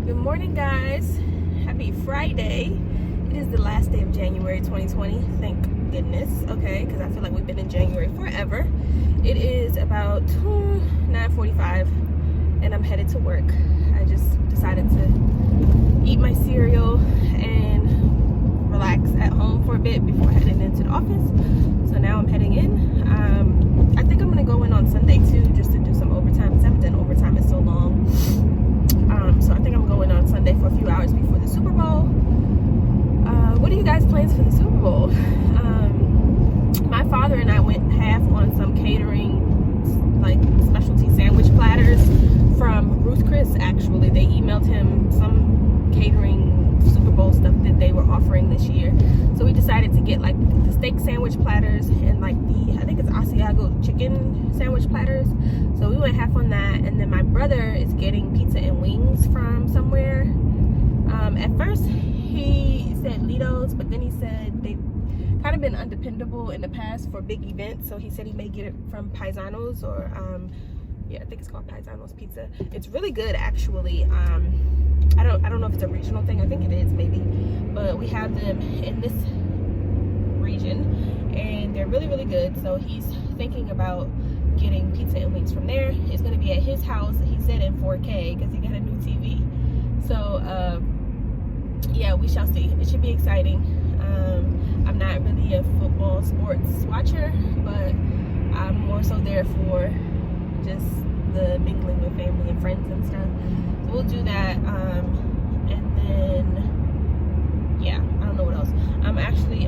Good morning, guys. Happy Friday. It is the last day of January 2020. Thank goodness. Okay, because I feel like we've been in January forever. It is about 9:45 and I'm headed to work. I just decided to eat my cereal and relax at home for a bit before heading into the office. So now I'm heading in. I think I'm gonna go in on Sunday too, just to do some overtime. I haven't done overtime in so long. So I think I'm going on Sunday for a few hours before the Super Bowl. What are you guys' plans for the Super Bowl? My father and I went half on some catering, like specialty sandwich platters from Ruth Chris. Actually, they emailed him some catering Super Bowl stuff that they were offering this year. So we decided to get like the steak sandwich platters and like I think it's Asiago chicken sandwich platters. So we went half on that, and then my brother is getting pizza and wings from somewhere. At first he said Lido's, but then he said they've kind of been undependable in the past for big events. So he said he may get it from Paisano's, or yeah, I think it's called Paisano's Pizza. It's really good, actually. I don't know if it's a regional thing. I think it is, maybe, but we have them in this region and they're really, really good. So he's thinking about getting pizza and wings from there. It's going to be at his house, he said, in 4K because he got a new TV. So yeah, we shall see. It should be exciting. I'm not really a football sports watcher, but I'm more so there for just the mingling with family and friends and stuff. So we'll do that. And then yeah, I don't know what else. I'm actually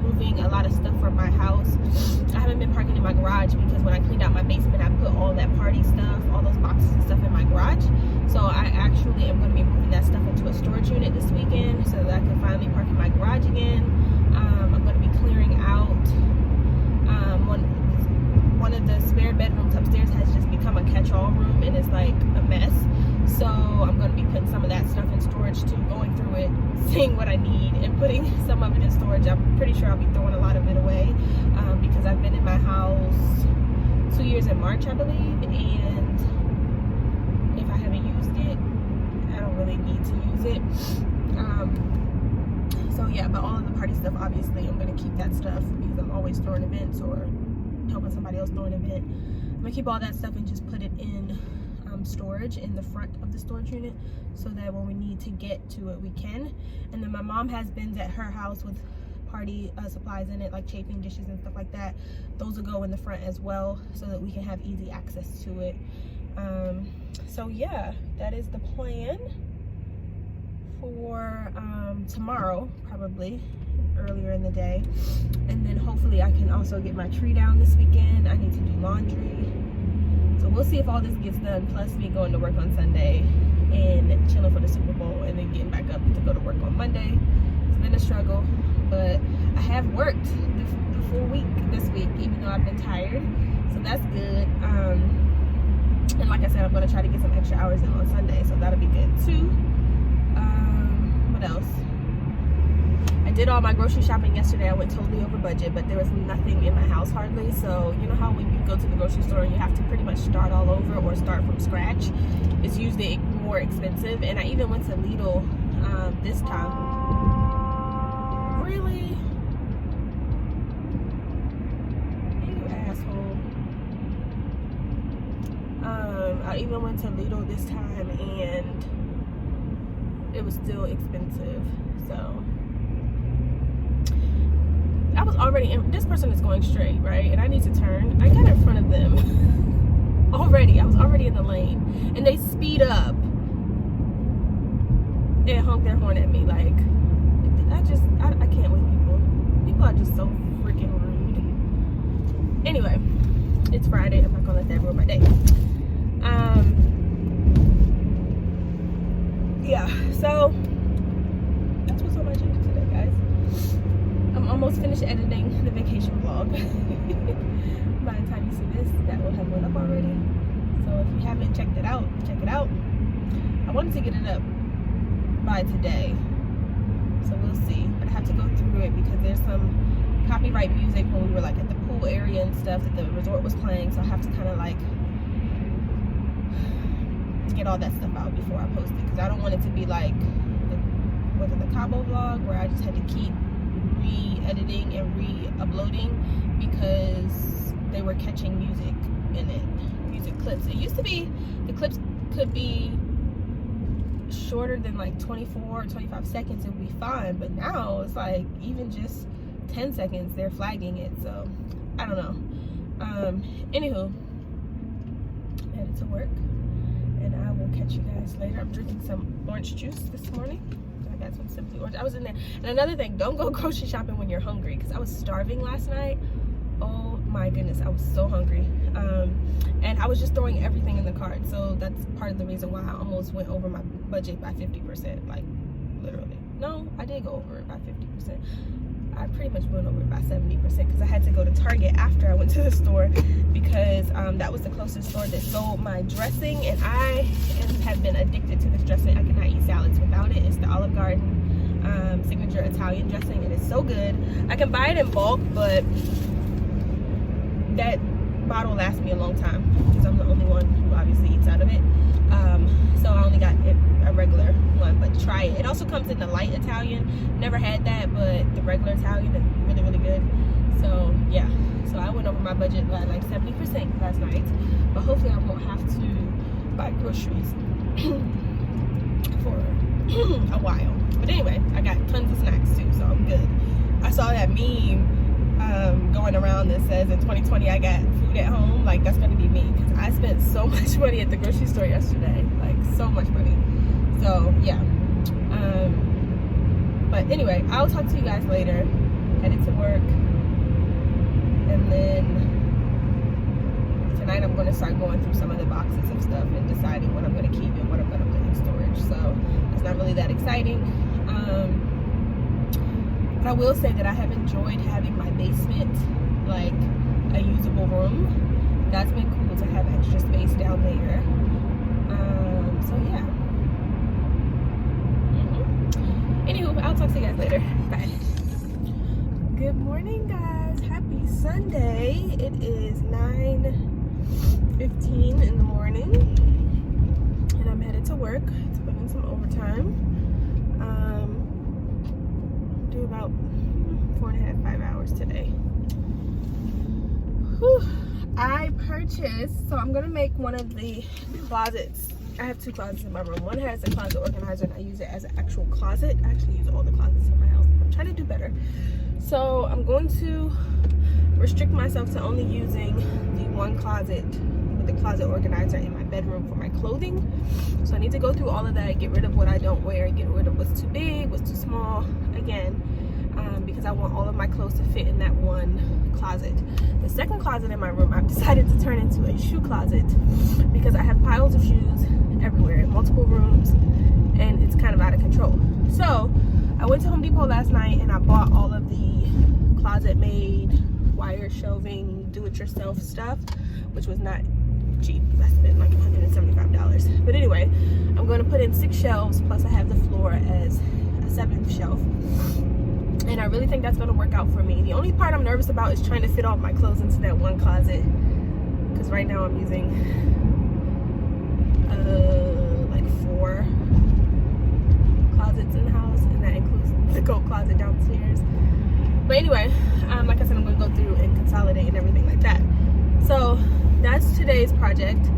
moving a lot of stuff from my house. I haven't been parking in my garage because when I cleaned out my basement, I put all that party stuff, all those boxes and stuff in my garage. So I actually am going to be moving that stuff into a storage unit this weekend so that I can finally park in my garage again. I'm going to be clearing out one of the spare bedrooms upstairs has just become a catch-all room and it's like a mess. So I'm going to be putting some of that stuff in storage too, going through it, seeing what I need and putting some of it in storage. I'm pretty sure I'll be throwing a lot of it away because I've been in my house 2 years in March, I believe, and if I haven't used it, I don't really need to use it. So yeah, but all of the party stuff, obviously I'm going to keep that stuff because I'm always throwing events or helping somebody else throw an event. I'm going to keep all that stuff and just put it in storage in the front of the storage unit so that when we need to get to it we can. And then my mom has bins at her house with party supplies in it, like chafing dishes and stuff like that. Those will go in the front as well so that we can have easy access to it. So yeah, that is the plan for tomorrow, probably earlier in the day. And then hopefully I can also get my tree down this weekend. I need to do laundry. So we'll see if all this gets done, plus me going to work on Sunday and chilling for the Super Bowl and then getting back up to go to work on Monday. It's been a struggle, but I have worked the full week this week, even though I've been tired. So that's good. And like I said, I'm going to try to get some extra hours in on Sunday, so that'll be good too. What else? I did all my grocery shopping yesterday. I went totally over budget, but there was nothing in my house hardly. So you know how when you go to the grocery store and you have to pretty much start all over or start from scratch, it's usually more expensive. And I even went to Lidl this time. Really? You asshole. I even went to Lidl this time and it was still expensive. So I was already in, this person is going straight, right? And I need to turn. I got in front of them already. I was already in the lane. And they speed up and honk their horn at me. Like, I can't with people. People are just so freaking rude. Anyway, it's Friday. I'm not going to let that ruin my day. Yeah, so that's what's on my agenda today, guys. I'm almost finished editing the vacation vlog. By the time you see this, that will have went up already. So if you haven't checked it out, check it out. I wanted to get it up by today, so we'll see. But I have to go through it because there's some copyright music when we were like at the pool area and stuff that the resort was playing. So I have to kind of like get all that stuff out before I post it, because I don't want it to be like the Cabo vlog where I just had to keep re-editing and re-uploading because they were catching music in it, music clips. It used to be the clips could be shorter than like 24 or 25 seconds, it would be fine, but now it's like even just 10 seconds they're flagging it, so I don't know. Anywho, I'm headed to work and I will catch you guys later. I'm drinking some orange juice this morning. I got some Simply Orange. I was in there. And another thing, don't go grocery shopping when you're hungry, because I was starving last night. Oh my goodness, I was so hungry. And I was just throwing everything in the cart, so that's part of the reason why I almost went over my budget by 50%, like literally. No, I did go over it by 50%. I pretty much went over it by 70% because I had to go to Target after I went to the store, because that was the closest store that sold my dressing, and I have been addicted to this dressing. I cannot eat salads without it. It's the Olive Garden signature Italian dressing. It is so good. I can buy it in bulk, but that bottle lasts me a long time because I'm the only one who obviously eats out of it. So I only got a regular one, but try it. It also comes in the light Italian. Never had that, but the regular Italian is really, really good. So yeah, so I went over my budget by like 70% last night, but hopefully I won't have to buy groceries for a while. But anyway, I got tons of snacks too, so I'm good. I saw that meme going around that says in 2020 I got food at home. Like, that's gonna be me, because I spent so much money at the grocery store yesterday, like so much money. So yeah, but anyway, I'll talk to you guys later. Headed to work, and then tonight I'm going to start going through some of the boxes of stuff and deciding what I'm going to keep and what I'm going to put in storage. So it's not really that exciting. But I will say that I have enjoyed having my basement like a usable room. That's been cool to have extra space down there. So yeah. Anywho, I'll talk to you guys later. Bye. Good morning, guys. Happy Sunday. It is 9:15 in the morning, and I'm headed to work to put in some overtime. Do about 4.5, 5 hours today. Whew. I purchased, so I'm gonna make one of the closets. I have 2 closets in my room. One has a closet organizer, and I use it as an actual closet. I actually use all the closets in my house. I'm trying to do better. So I'm going to restrict myself to only using the one closet with the closet organizer in my bedroom for my clothing. So I need to go through all of that, get rid of what I don't wear, get rid of what's too big, what's too small, again, because I want all of my clothes to fit in that one closet. The second closet in my room, I've decided to turn into a shoe closet because I have piles of shoes everywhere in multiple rooms, and it's kind of out of control. So I went to Home Depot last night and I bought all of the closet made wire shelving do-it-yourself stuff, which was not cheap. I spent like $175. But anyway, I'm going to put in 6 shelves, plus I have the floor as a 7th shelf, and I really think that's going to work out for me. The only part I'm nervous about is trying to fit all my clothes into that one closet, because right now I'm using like 4 closets in the house, and that includes the coat closet downstairs. But anyway, like I said, I'm going to go through and consolidate and everything like that. So that's today's project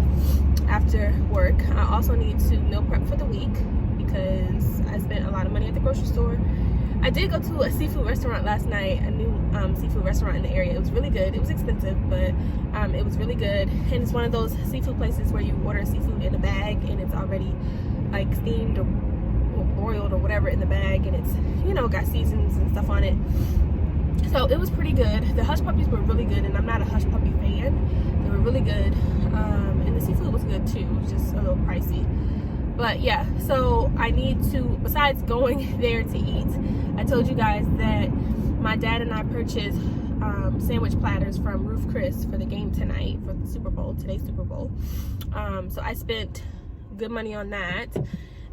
after work. I also need to meal prep for the week because I spent a lot of money at the grocery store. I did go to a seafood restaurant last night, a new seafood restaurant in the area. It was really good. It was expensive, but it was really good. And it's one of those seafood places where you order seafood in a bag and it's already like steamed or broiled or whatever in the bag, and it's, you know, got seasons and stuff on it. So it was pretty good. The hush puppies were really good, and I'm not a hush puppy fan. They were really good, and the seafood was good too. It was just a little pricey. But yeah, so I need to, besides going there to eat, I told you guys that my dad and I purchased sandwich platters from Ruth Chris for the game tonight, for the Super Bowl, today's Super Bowl. So I spent good money on that,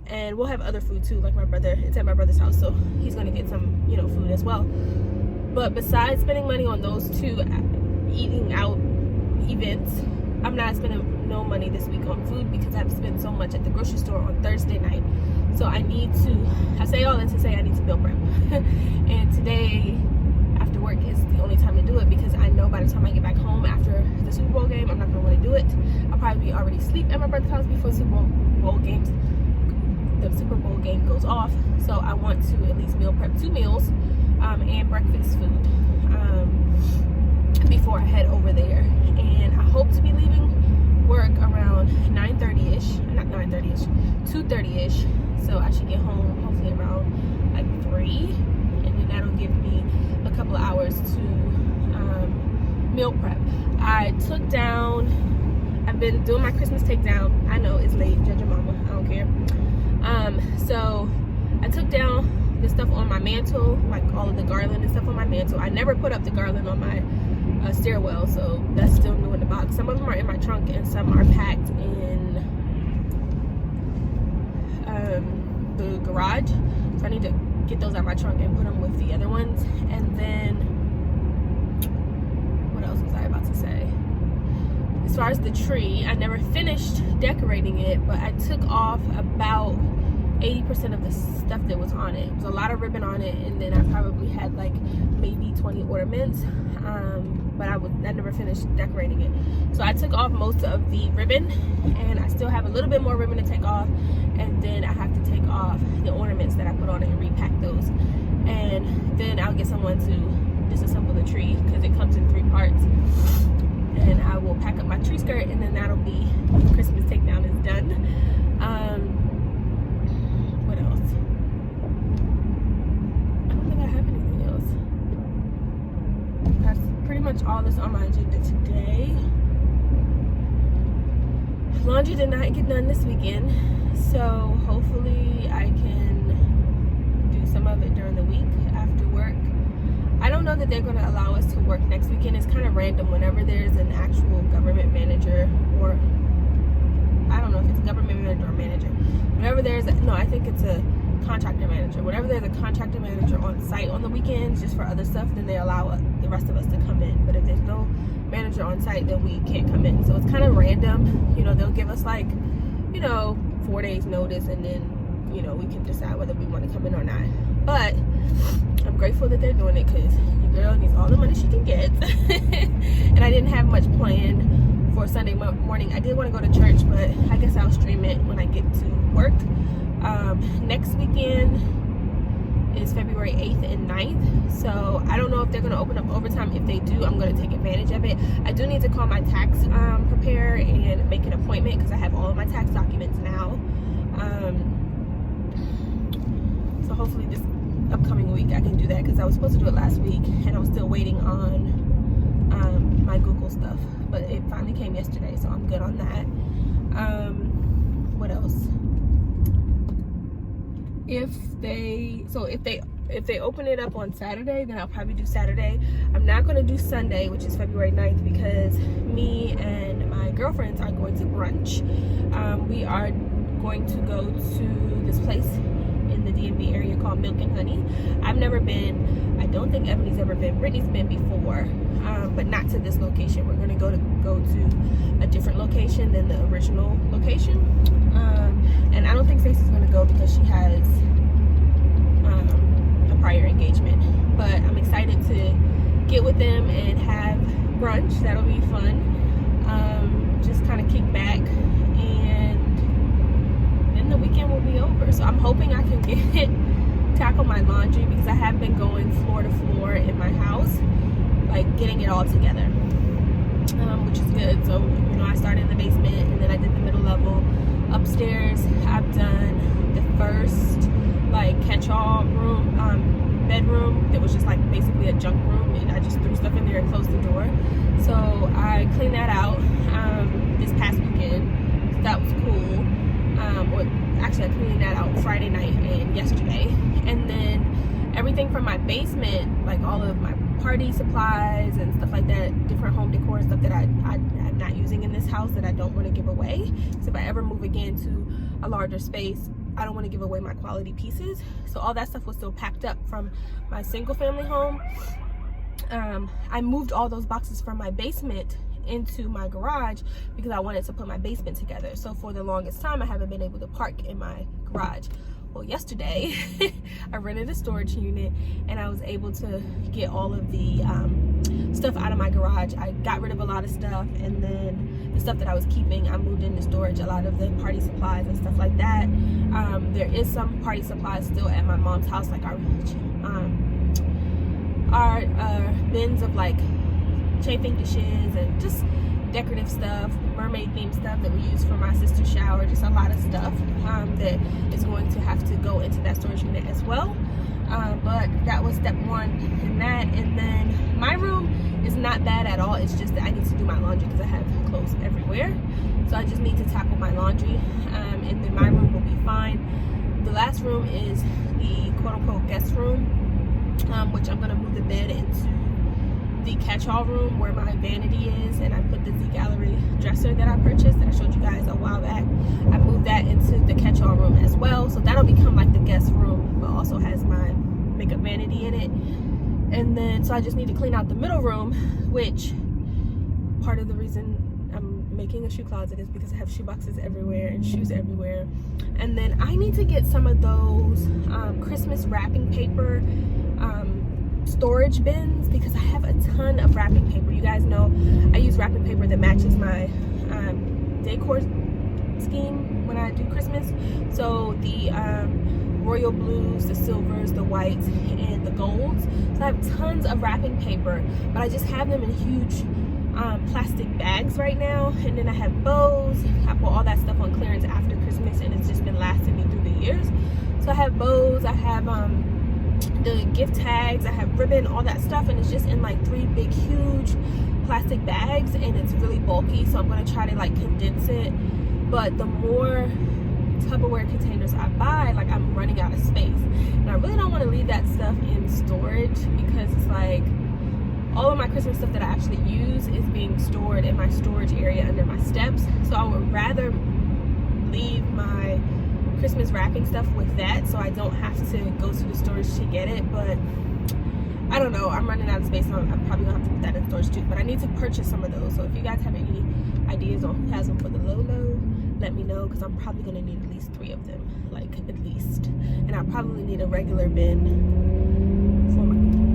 and we'll have other food too, like my brother, it's at my brother's house, so he's gonna get some, you know, food as well. But besides spending money on those 2 eating out events, I'm not spending no money this week on food because I've spent so much at the grocery store on Thursday night. So I say all that to say I need to meal prep. And today after work is the only time to do it, because I know by the time I get back home after the Super Bowl game, I'm not going to want to do it. I'll probably be already asleep at my brother's house before the Super Bowl game goes off. So I want to at least meal prep 2 meals and breakfast food before I head over there. And I hope to be leaving work around 9:30ish, not 9:30ish, 2:30ish. So I should get home hopefully around like 3, and then that'll give me a couple of hours to meal prep. I've been doing my Christmas takedown. I know it's late, judge your mama, I don't care. So I took down the stuff on my mantle, like all of the garland and stuff on my mantle. I never put up the garland on my stairwell, so that's still new in the box. Some of them are in my trunk and some are packed in the garage. So I need to get those out of my trunk and put them with the other ones. And then, what else was I about to say? As far as the tree, I never finished decorating it, but I took off about 80% of the stuff that was on it. There was a lot of ribbon on it, and then I probably had like maybe 20 ornaments, but I never finished decorating it. So I took off most of the ribbon, and I still have a little bit more ribbon to take off, and then I have to take off the ornaments that I put on it and repack those. And then I'll get someone to disassemble the tree because it comes in 3 parts. And I will pack up my tree skirt, and then that'll be Christmas takedown is done. What else? I don't think I have anything else. That's pretty much all that's on my agenda today. Laundry did not get done this weekend, so hopefully I can do some of it during the week after work. I don't know that they're going to allow us to work next weekend. It's kind of random whenever there's an actual government manager, or I don't know if it's a government manager or manager. Whenever there's I think it's a contractor manager. Whenever there's a contractor manager on site on the weekends just for other stuff, then they allow the rest of us to come in. But if there's no manager on site, then we can't come in. So it's kind of random. They'll give us like 4 days notice, and then we can decide whether we want to come in or not. But I'm grateful that they're doing it, because your girl needs all the money she can get. And I didn't have much planned for Sunday morning. I did want to go to church, but I guess I'll stream it when I get to work. Next weekend is February 8th and 9th. So I don't know if they're going to open up overtime. If they do, I'm going to take advantage of it. I do need to call my tax preparer and make an appointment, because I have all of my tax documents now. So hopefully this upcoming week I can do that, because I was supposed to do it last week and I was still waiting on my Google stuff, but it finally came yesterday, so I'm good on that. What else? If they open it up on Saturday, then I'll probably do Saturday. I'm not going to do Sunday, which is February 9th, because me and my girlfriends are going to brunch. We are going to go to this place in the DMV area called Milk and Honey. I've never been. I don't think Ebony's ever been. Brittany's been before, but not to this location. We're going to go to a different location than the original location. And I don't think Stacey's going to go because she has a prior engagement. But I'm excited to get with them and have brunch. That'll be fun. Just kind of kick back, and then the weekend will be over. So I'm hoping I can tackle my laundry, because I have been going floor to floor in my house, like getting it all together, which is good. So I started in the basement, and then I did the middle level. Upstairs, I've done the first like catch-all room, bedroom that was just like basically a junk room, and I just threw stuff in there and closed the door. So I cleaned that out this past weekend. So that was cool. Actually, I cleaned that out Friday night and yesterday. And then everything from my basement, like all of my party supplies and stuff like that, different home decor and stuff that I'm not using in this house, that I don't want to give away. So if I ever move again to a larger space, I don't want to give away my quality pieces. So all that stuff was still packed up from my single family home. I moved all those boxes from my basement into my garage because I wanted to put my basement together. So for the longest time, I haven't been able to park in my garage. Well, yesterday I rented a storage unit and I was able to get all of the stuff out of my garage. I got rid of a lot of stuff, and then the stuff that I was keeping, I moved into storage, a lot of the party supplies and stuff like that. There is some party supplies still at my mom's house, like our bins of like chafing dishes and just decorative stuff, mermaid themed stuff that we use for my sister's shower, just a lot of stuff that is going to have to go into that storage unit as well. But that was step one in that. And then my room is not bad at all. It's just that I need to do my laundry because I have clothes everywhere. So I just need to tackle my laundry, and then my room will be fine. The last room is the quote-unquote guest room, which I'm going to move the bed into the catch-all room where my vanity is, and I put the Z Gallery dresser that I purchased that I showed you guys a while back. I moved that into the catch-all room as well, so that'll become like the guest room, but also has my makeup vanity in it. And then so I just need to clean out the middle room, which part of the reason I'm making a shoe closet is because I have shoe boxes everywhere and shoes everywhere. And then I need to get some of those Christmas wrapping paper storage bins because I have a ton of wrapping paper. You guys know I use wrapping paper that matches my decor scheme when I do Christmas. So the royal blues, the silvers, the whites, and the golds. So I have tons of wrapping paper, but I just have them in huge plastic bags right now. And then I have bows. I put all that stuff on clearance after Christmas, and it's just been lasting me through the years. So I have bows, I have the gift tags, I have ribbon, all that stuff, and it's just in like 3 big huge plastic bags, and it's really bulky, so I'm going to try to like condense it. But the more Tupperware containers I buy, like I'm running out of space, and I really don't want to leave that stuff in storage because it's like all of my Christmas stuff that I actually use is being stored in my storage area under my steps. So I would rather leave my Christmas wrapping stuff with that so I don't have to go to the storage to get it. But I don't know, I'm running out of space, so I'm probably gonna have to put that in storage too. But I need to purchase some of those, so if you guys have any ideas on who has them for the low, let me know, because I'm probably gonna need at least 3 of them, like at least. And I probably need a regular bin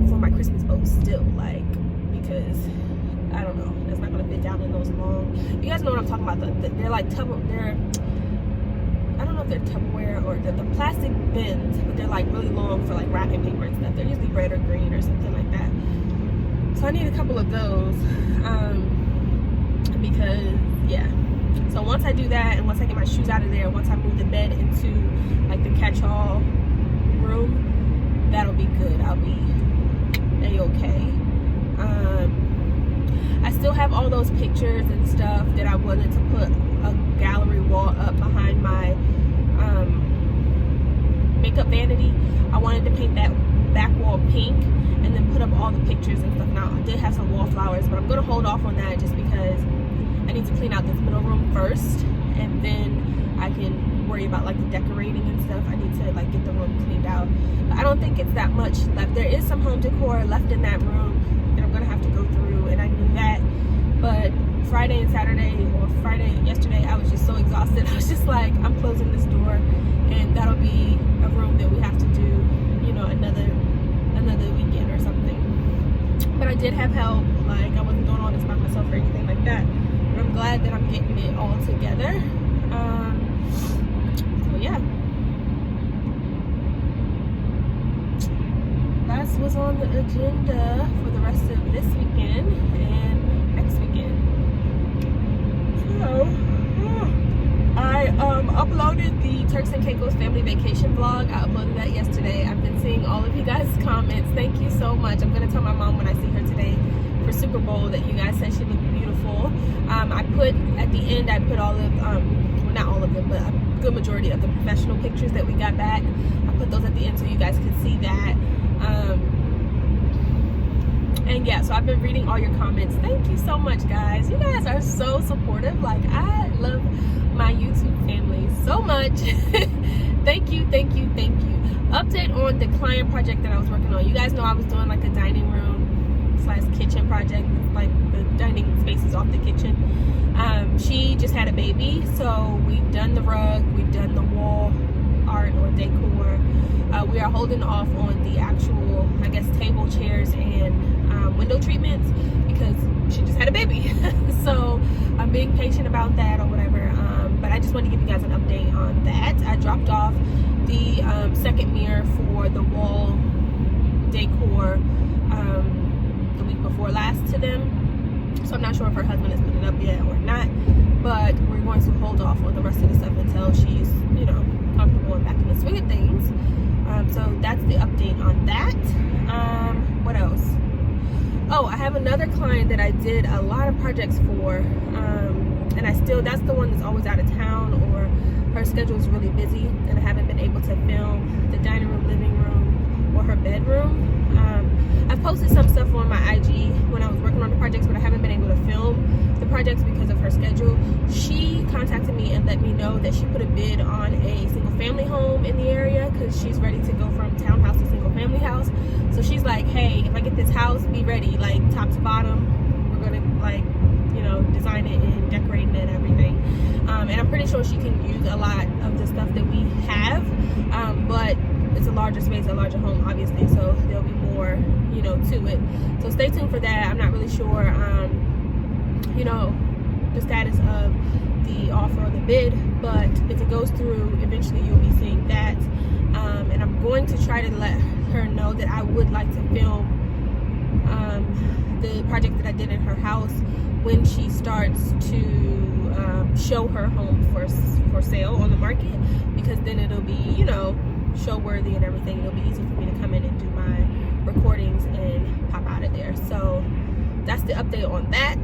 for my Christmas bows still, like, because I don't know, that's not gonna fit down in those long. You guys know what I'm talking about? They're like I don't know if they're Tupperware or the plastic bins, but they're like really long for like wrapping paper and stuff. They're usually red or green or something like that. So I need a couple of those because yeah. So once I do that, and once I get my shoes out of there, once I move the bed into like the catch-all room, that'll be good. I'll be a-okay. I still have all those pictures and stuff that I wanted to put a gallery wall up behind my makeup vanity. I wanted to paint that back wall pink and then put up all the pictures and stuff. Now I did have some wallflowers, but I'm gonna hold off on that just because I need to clean out this middle room first, and then I can worry about like the decorating and stuff. I need to like get the room cleaned out. But I don't think it's that much left. There is some home decor left in that room that I'm gonna have to go through, and I knew that. But Friday and Saturday, or Friday and yesterday, I was just so exhausted. I was just like, I'm closing this door, and that'll be a room that we have to do, you know, another weekend or something. But I did have help. Like, I wasn't doing all this by myself or anything like that. But I'm glad that I'm getting it all together. So yeah, that's what's on the agenda for the rest of this weekend and next weekend. So I uploaded the Turks and Caicos family vacation vlog. I uploaded that yesterday. I've been seeing all of you guys' comments. Thank you so much. I'm gonna tell my mom when I see her today for Super Bowl that you guys said she looked beautiful. I put at the end, I put all of well, not all of them, but a good majority of the professional pictures that we got back. I put those at the end so you guys can see that. And yeah, so I've been reading all your comments. Thank you so much, guys. You guys are so supportive. Like, I love my YouTube family so much. Thank you, thank you, thank you. Update on the client project that I was working on. You guys know I was doing like a dining room / kitchen project, like the dining spaces off the kitchen. She just had a baby, so we've done the rug, we've done the wall art or decor. We are holding off on the actual, I guess, table, chairs, and window treatments because she just had a baby. So I'm being patient about that or whatever. But I just wanted to give you guys an update on that. I dropped off the second mirror for the wall decor the week before last to them. So I'm not sure if her husband has put it up yet or not. But we're going to hold off on the rest of the stuff until she's, you know, comfortable and back in the swing of things. So that's the update on that. What else? Oh, I have another client that I did a lot of projects for, and that's the one that's always out of town, or her schedule is really busy and I haven't been able to film the dining room, living room, or her bedroom. I've posted some stuff on my IG when I was working on the projects, but I haven't been able to film the projects because of her schedule. She contacted me and let me know that she put a bid on a single family home in the area because she's ready to go from townhouse to single family house. So she's like, hey, if I get this house, be ready, like top to bottom. We're gonna, like, you know, design it and decorate it and everything. And I'm pretty sure she can use a lot of the stuff that we have, but it's a larger space, a larger home, obviously, so there'll be more, you know, to it. So stay tuned for that. I'm not really sure, you know, the status of the offer or the bid, but if it goes through, eventually you'll be seeing that. And I'm going to try to let her know that I would like to film the project that I did in her house when she starts to show her home for sale on the market, because then it'll be, you know, show worthy and everything. It'll be easy for me to come in and do my recordings and pop out of there. So that's the update on that.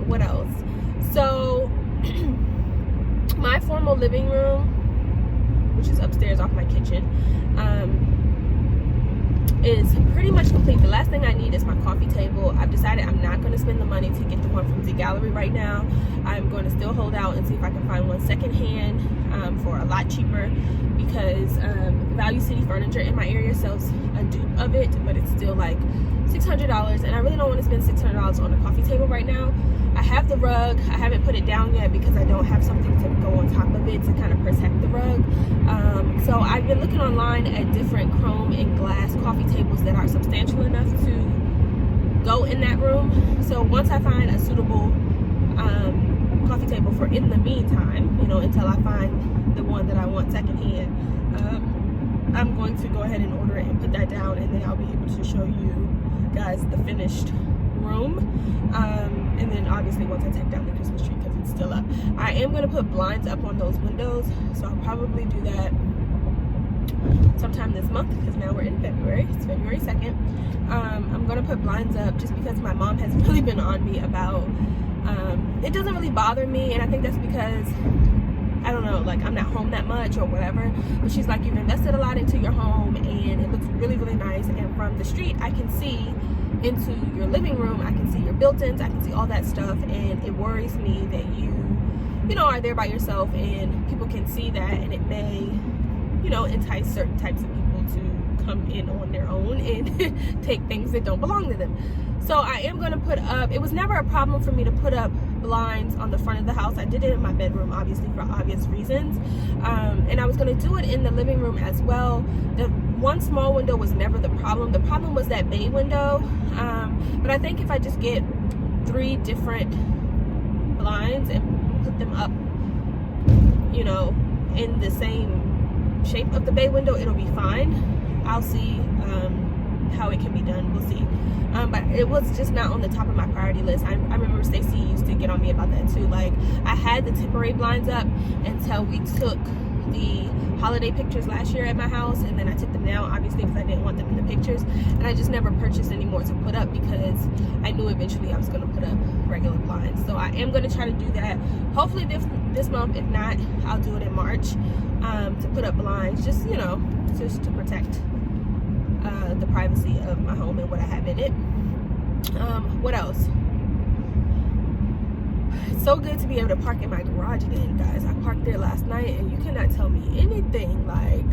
What else? So my formal living room, which is upstairs off my kitchen, is pretty much complete. The last thing I need is my coffee table. I've decided I'm not going to spend the money to get the one from the gallery right now. I'm going to still hold out and see if I can find one secondhand for a lot cheaper, because Value City Furniture in my area sells a dupe of it, but it's still like $600, and I really don't want to spend $600 on a coffee table right now. I have the rug. I haven't put it down yet because I don't have something to go on top of it to kind of protect the rug. So I've been looking online at different chrome and glass coffee tables that are substantial enough to go in that room. So once I find a suitable coffee table for in the meantime, you know, until I find the one that I want secondhand, I'm going to go ahead and order it and put that down, and then I'll be able to show you guys the finished room. And then obviously once I take down the Christmas tree, because it's still up, I am going to put blinds up on those windows, so I'll probably do that sometime this month, because now we're in February. It's February 2nd. I'm going to put blinds up just because my mom has really been on me about it doesn't really bother me, and I think that's because, I don't know, like I'm not home that much or whatever, but she's like, you've invested a lot into your home and it looks really, really nice, and from the street I can see into your living room, I can see your built-ins, I can see all that stuff, and it worries me that you know, are there by yourself and people can see that, and it may, you know, entice certain types of people to come in on their own and take things that don't belong to them. So I am going to put up, it was never a problem for me to put up blinds on the front of the house. I did it in my bedroom, obviously, for obvious reasons, and I was going to do it in the living room as well. The one small window was never the problem. The problem was that bay window, but I think if I just get 3 different blinds and put them up, you know, in the same shape of the bay window, it'll be fine. I'll see how it can be done. We'll see. But it was just not on the top of my priority list. I remember Stacey used to get on me about that too. Like, I had the temporary blinds up until we took the holiday pictures last year at my house, and then I took them down, obviously, because I didn't want them in the pictures, and I just never purchased any more to put up because I knew eventually I was going to put up regular blinds. So I am going to try to do that hopefully this month. If not, I'll do it in March, to put up blinds, just, you know, just to protect the privacy of my home and what I have in it. What else? It's so good to be able to park in my garage again, guys. I parked there last night, and you cannot tell me anything. Like,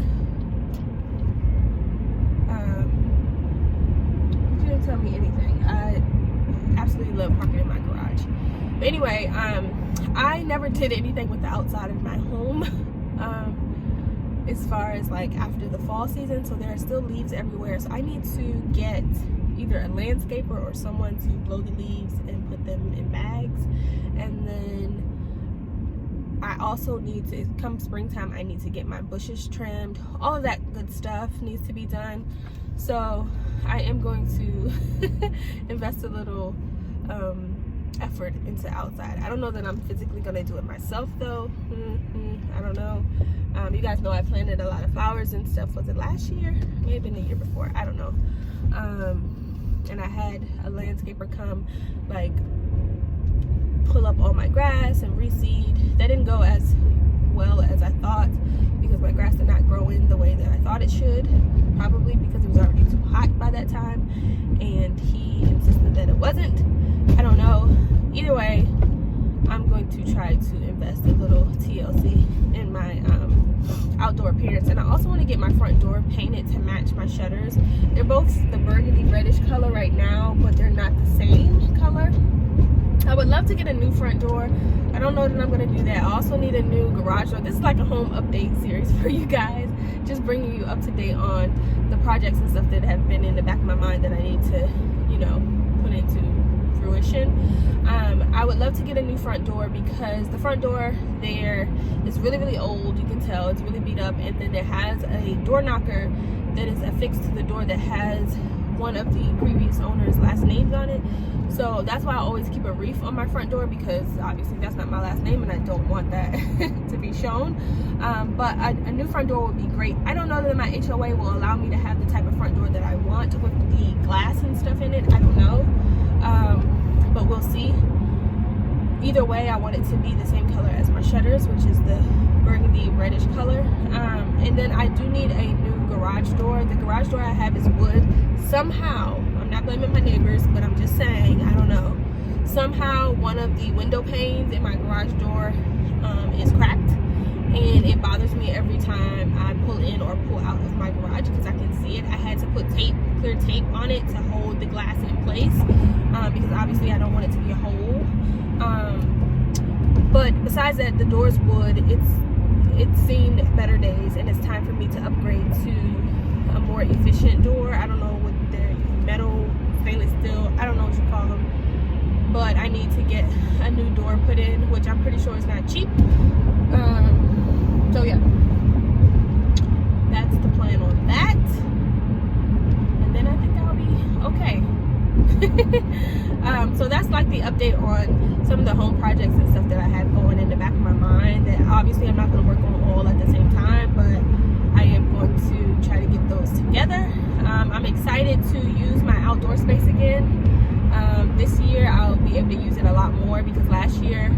you can't love parking in my garage. But anyway, I never did anything with the outside of my home as far as like after the fall season, so there are still leaves everywhere. So I need to get either a landscaper or someone to blow the leaves and put them in bags. And then I also need to, come springtime, I need to get my bushes trimmed. All of that good stuff needs to be done. So I am going to invest a little effort into outside. I don't know that I'm physically gonna do it myself though. I don't know. You guys know I planted a lot of flowers and stuff. Was it last year? Maybe the year before, I don't know. And I had a landscaper come like pull up all my grass and reseed. That didn't go as well as I thought because my grass did not grow in the way that I thought it should, probably because it was already too hot by that time, and he insisted that it wasn't. I don't know. Either way, I'm going to try to invest a little TLC in my outdoor appearance. And I also want to get my front door painted to match my shutters. They're both the burgundy reddish color right now, but they're not the same color. I would love to get a new front door. I don't know that I'm going to do that. I also need a new garage door. This is like a home update series for you guys, just bringing you up to date on the projects and stuff that have been in the back of my mind that I need to, you know, put into fruition. I would love to get a new front door because the front door there is really, really old. You can tell it's really beat up, and then it has a door knocker that is affixed to the door that has one of the previous owner's last names on it. So that's why I always keep a reef on my front door, because obviously that's not my last name and I don't want that to be shown. But a new front door would be great. I don't know that my HOA will allow me to have the type of front door that I want with the glass and stuff in it. I don't know, but we'll see. Either way, I want it to be the same color as my shutters, which is the burgundy reddish color. And then I do need a new garage door. The garage door I have is wood. Somehow, I'm not blaming my neighbors, but I'm just saying, I don't know, somehow one of the window panes in my garage door is cracked, and it bothers me every time I pull in or pull out of my garage because I can see it. I had to put tape, clear tape on it to hold the glass in place, because obviously I don't want it to be a hole. But besides that, the door's wood. It's seen better days, and it's time for me to upgrade to a more efficient door. I don't know what they're, metal, stainless steel, I don't know what you call them, but I need to get a new door put in, which I'm pretty sure is not cheap. So yeah, that's the plan on that, and then I think I'll be okay. So that's like the update on some of the home projects and stuff that I had going in the back of my mind, that obviously I'm not going to work on all at the same time, but I am going to try to get those together. I'm excited to use my outdoor space again. This year I'll be able to use it a lot more, because last year,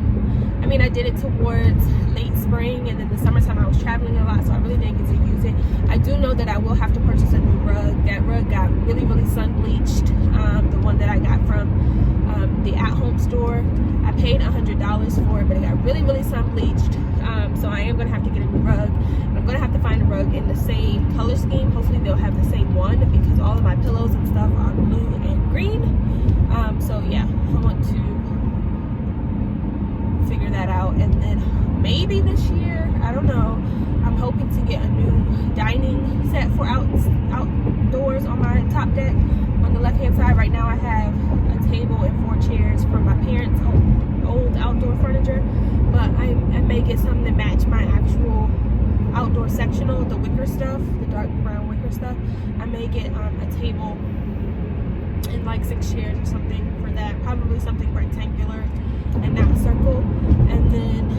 I mean, I did it towards late spring, and then the summertime I was traveling a lot, so I really didn't get to use it. I do know that I will have to purchase a new rug. That rug got really, really sun bleached. The one that I got from the at-home store, I paid $100 for it, but it got really, really sun bleached. So I am gonna have to get a new rug. I'm gonna have to find a rug in the same color scheme. Hopefully they'll have the same one, because all of my pillows and stuff are blue and green. So yeah, I want to figure that out, and then maybe this year, I don't know, I'm hoping to get a new dining set for outdoors on my top deck on the left hand side. Right now I have a table and 4 chairs from my parents' old outdoor furniture, but I may get something to match my actual outdoor sectional, the wicker stuff, the dark brown wicker stuff. I may get a table and like 6 chairs or something for that, probably something rectangular and not a circle, and then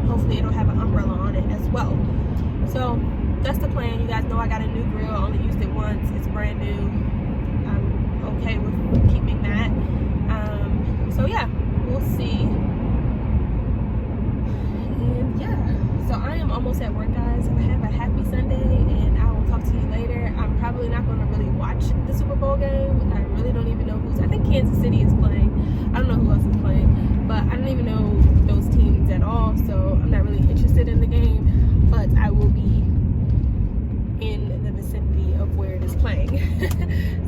hopefully it'll have an umbrella on it as well. So that's the plan. You guys know I got a new grill. I only used it once. It's brand new. I'm okay with keeping that. So yeah, we'll see. And yeah, so I am almost at work, guys. Have a happy Sunday, and I will talk to you later. I'm probably not going to really watch the Super Bowl game. I really don't even know who's. I think Kansas City is playing. I don't know who else is playing, but I don't even know those teams at all, so I'm not really interested in the game. But I will be in the vicinity of where it is playing.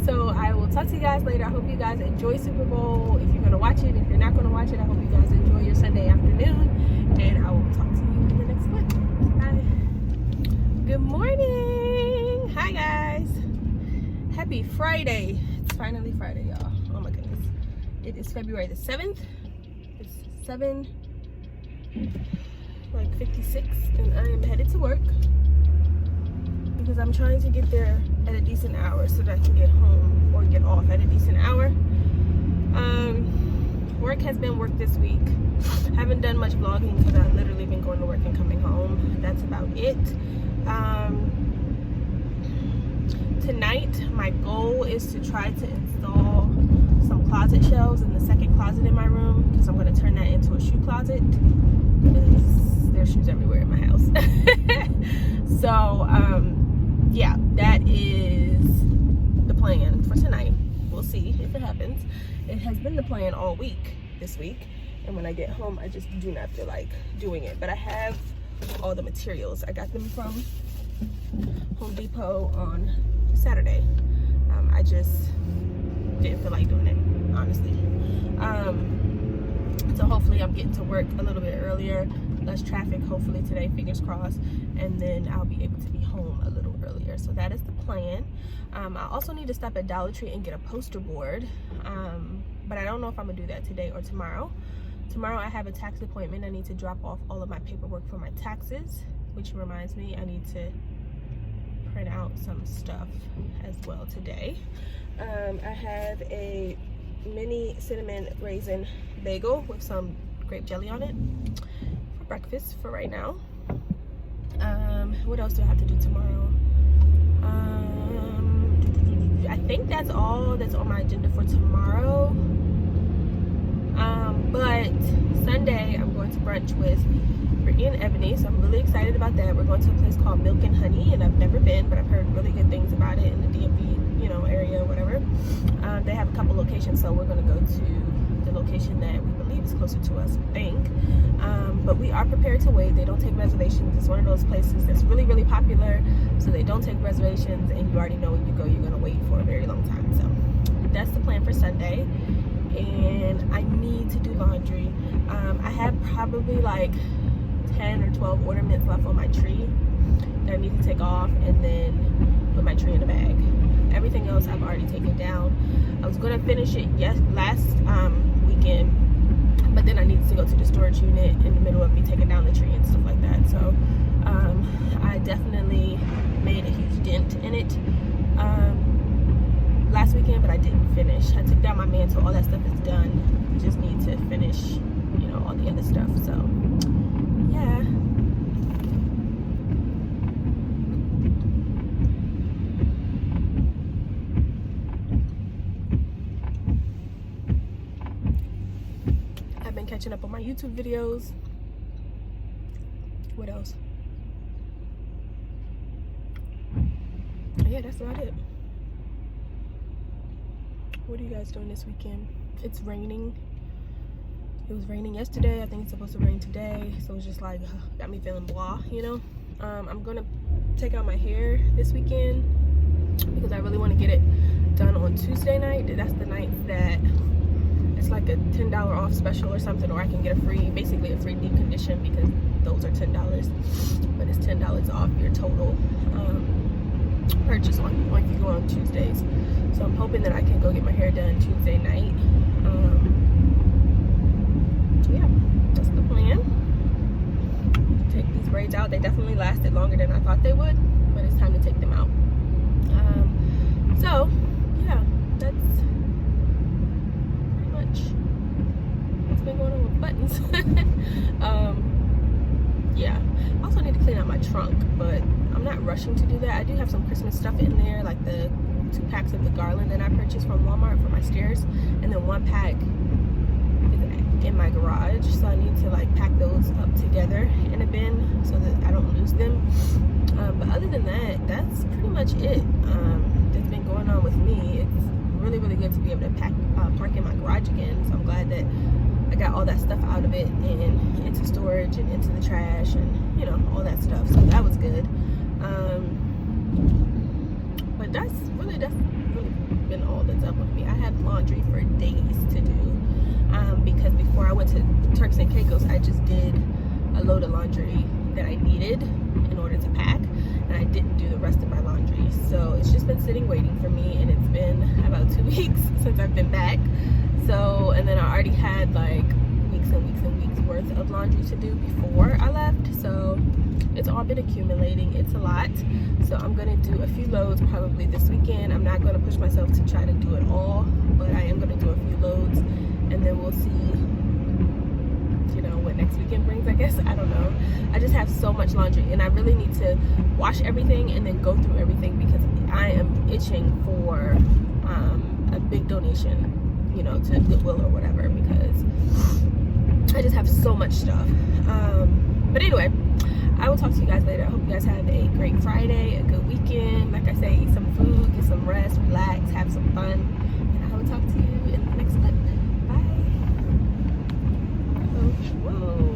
So I will talk to you guys later. I hope you guys enjoy Super Bowl. If you're going to watch it, if you're not going to watch it, I hope you guys enjoy your Sunday afternoon. And I will talk to you in the next clip. Bye. Good morning. Hi, guys. Happy Friday. It's finally Friday, y'all. Oh, my goodness. It is February the 7th. It's 7:56, and I am headed to work because I'm trying to get there at a decent hour so that I can get home or get off at a decent hour. Work has been work this week. Haven't done much vlogging because I've literally been going to work and coming home. That's about it. Tonight, my goal is to try to install some closet shelves in the second closet in my room because I'm going to turn that into a shoe closet because there's shoes everywhere in my house. So, yeah, that is the plan for tonight. We'll see if it happens. It has been the plan all week this week, and when I get home I just do not feel like doing it, but I have all the materials. I got them from Home Depot on Saturday. I just didn't feel like doing it, honestly. So hopefully I'm getting to work a little bit earlier, less traffic hopefully today, fingers crossed, and then I'll be able to be home a little earlier. So that is the plan. I also need to stop at Dollar Tree and get a poster board, but I don't know if I'm gonna do that today or tomorrow. Tomorrow I have a tax appointment. I need to drop off all of my paperwork for my taxes, which reminds me I need to print out some stuff as well today. I have a mini cinnamon raisin bagel with some grape jelly on it for breakfast for right now. What else do I have to do tomorrow? I think that's all that's on my agenda for tomorrow. But Sunday I'm going to brunch with Brittany and Ebony, so I'm really excited about that. We're going to a place called Milk and Honey, and I've never been, but I've heard really good things about it in the DMV, you know, area or whatever. They have a couple locations, so we're going to go to the location that we believe is closer to us, I think. But we are prepared to wait. They don't take reservations. It's one of those places that's really, really popular, so they don't take reservations, and you already know when you go, you're going to wait for a very long time. So that's the plan for Sunday. And I need to do laundry. I have probably like 10 or 12 ornaments left on my tree that I need to take off and then put my tree in a bag. Everything else I've already taken down. I was going to finish it last weekend, but then I needed to go to the storage unit in the middle of me taking down the tree and stuff like that. So I definitely made a huge dent in it last weekend, but I didn't finish. I took down my mantle. All that stuff is done. I just need to finish, you know, all the other stuff. So yeah. I've been catching up on my YouTube videos. What else? Yeah, that's about it. What are you guys doing this weekend? It's raining. It was raining yesterday. I think it's supposed to rain today. So it's just like, got me feeling blah, you know? I'm gonna take out my hair this weekend because I really want to get it done on Tuesday night. That's the night that it's like a $10 off special or something, or I can get basically a free deep condition because those are $10, but it's $10 off your total purchase on if you go on Tuesdays. So I'm hoping that I can go get my hair done Tuesday night. Yeah, that's the plan. Take these braids out. They definitely lasted longer than I thought they would, but it's time to take them out. So yeah, that's pretty much what's been going on with buttons. Yeah, I also need to clean out my trunk, but I'm not rushing to do that. I do have some Christmas stuff in there, like the 2 packs of the garland that I purchased from Walmart for my stairs, and then 1 pack is in my garage, so I need to like pack those up together in a bin so that I don't lose them. But other than that, that's pretty much it that's been going on with me. It's really, really good to be able to park in my garage again, so I'm glad that I got all that stuff out of it and into storage and into the trash and, you know, all that stuff. So that was good. But that's really been all that's up with in Keiko's, I just did a load of laundry that I needed in order to pack, and I didn't do the rest of my laundry. So it's just been sitting waiting for me, and it's been about 2 weeks since I've been back. So, and then I already had like weeks and weeks and weeks worth of laundry to do before I left. So it's all been accumulating. It's a lot. So I'm gonna do a few loads probably this weekend. I'm not gonna push myself to try to do it all, but I am gonna do a few loads, and then we'll see, you know, what next weekend brings, I guess. I don't know. I just have so much laundry, and I really need to wash everything and then go through everything, because I am itching for a big donation, you know, to Goodwill or whatever, because I just have so much stuff. But anyway, I will talk to you guys later. I hope you guys have a great Friday, a good weekend. Like I say, eat some food, get some rest, relax, have some fun. And I will talk to you in the next clip. Bye. Oh, whoa.